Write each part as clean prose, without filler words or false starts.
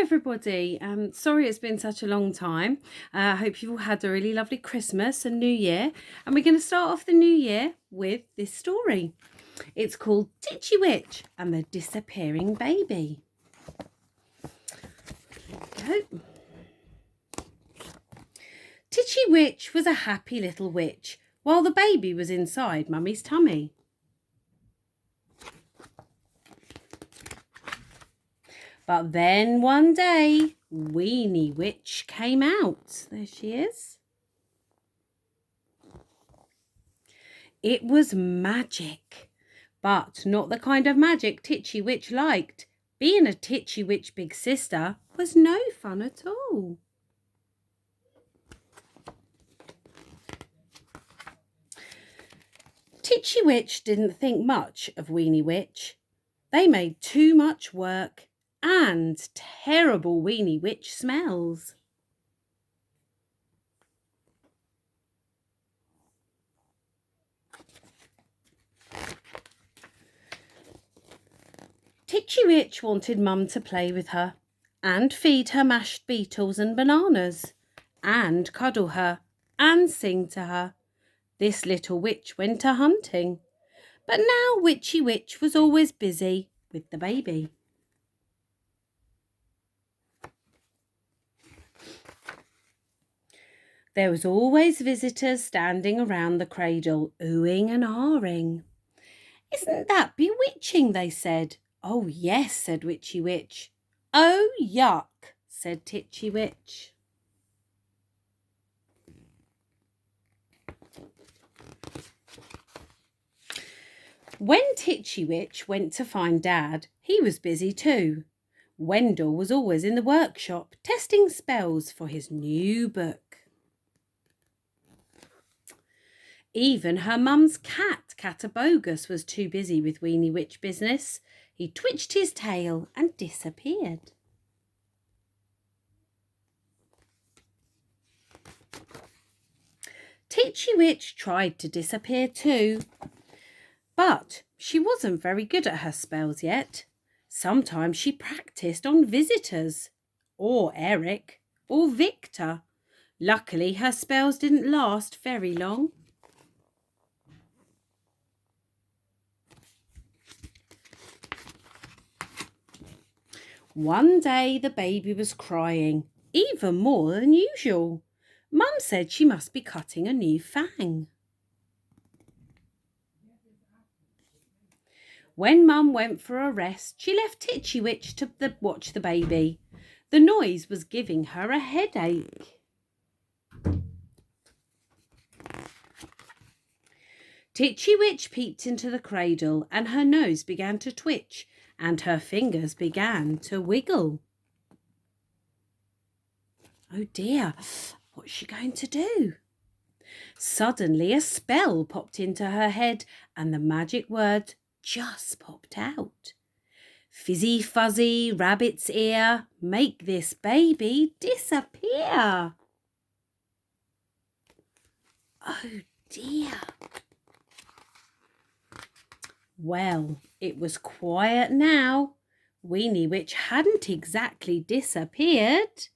everybody. Sorry it's been such a long time. I hope you've all had a really lovely Christmas and New Year. And we're going to start off the new year with this story. It's called Titchy Witch and the Disappearing Baby. Here we go. Titchy Witch was a happy little witch while the baby was inside Mummy's tummy. But then one day, Weenie Witch came out. There she is. It was magic, but not the kind of magic Titchy Witch liked. Being a Titchy Witch big sister was no fun at all. Titchy Witch didn't think much of Weenie Witch. They made too much work and terrible Weenie Witch smells. Titchy Witch wanted Mum to play with her and feed her mashed beetles and bananas and cuddle her and sing to her. This little witch went a-hunting, but now Witchy Witch was always busy with the baby. There was always visitors standing around the cradle, oohing and ahhing. "Isn't that bewitching?" they said. "Oh, yes," said Witchy Witch. "Oh, yuck," said Titchy Witch. When Titchy Witch went to find Dad, he was busy too. Wendell was always in the workshop testing spells for his new book. Even her mum's cat, Catabogus, was too busy with Weenie Witch business. He twitched his tail and disappeared. Titchy Witch tried to disappear too, but she wasn't very good at her spells yet. Sometimes she practiced on visitors, or Eric, or Victor. Luckily, her spells didn't last very long. One day the baby was crying, even more than usual. Mum said she must be cutting a new fang. When Mum went for a rest, she left Titchy Witch to watch the baby. The noise was giving her a headache. Titchy Witch peeped into the cradle and her nose began to twitch and her fingers began to wiggle. Oh dear, what's she going to do? Suddenly a spell popped into her head and the magic word just popped out. "Fizzy fuzzy rabbit's ear, make this baby disappear." Oh dear. Well, it was quiet now. Weenie Witch hadn't exactly disappeared,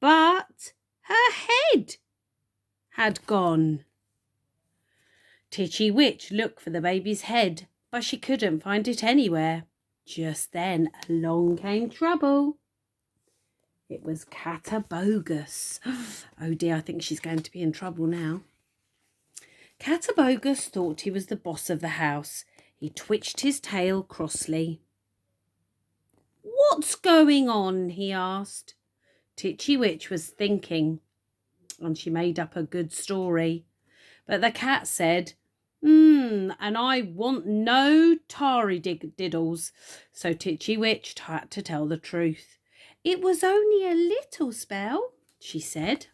but her head had gone. Titchy Witch looked for the baby's head, but she couldn't find it anywhere. Just then along came trouble. It was Catabogus. Oh dear, I think she's going to be in trouble now. Catabogus thought he was the boss of the house. He twitched his tail crossly. "What's going on?" he asked. Titchy Witch was thinking, and she made up a good story. But the cat said, and I want no tarry diddles." So Titchy Witch had to tell the truth. "It was only a little spell," she said.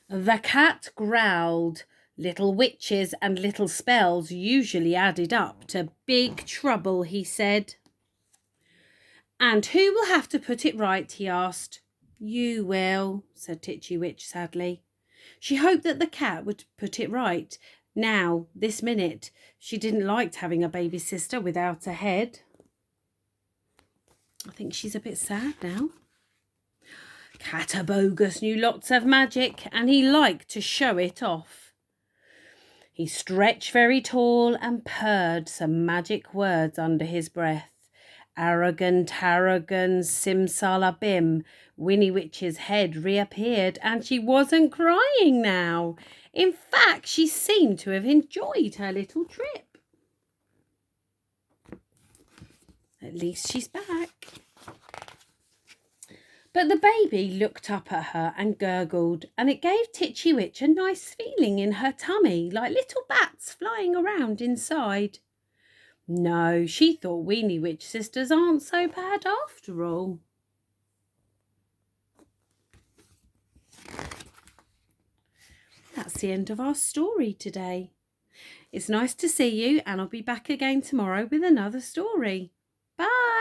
The cat growled. Little witches and little spells usually added up to big trouble, he said. "And who will have to put it right?" he asked. "You will," said Titchy Witch sadly. She hoped that the cat would put it right. Now, this minute, she didn't like having a baby sister without a head. I think she's a bit sad now. Catabogus knew lots of magic and he liked to show it off. He stretched very tall and purred some magic words under his breath. Aragon, Tarragon, Simsalabim. Winnie Witch's head reappeared and she wasn't crying now. In fact, she seemed to have enjoyed her little trip. At least she's back. But the baby looked up at her and gurgled, and it gave Titchy Witch a nice feeling in her tummy, like little bats flying around inside. No, she thought Weenie Witch sisters aren't so bad after all. That's the end of our story today. It's nice to see you, and I'll be back again tomorrow with another story. Bye!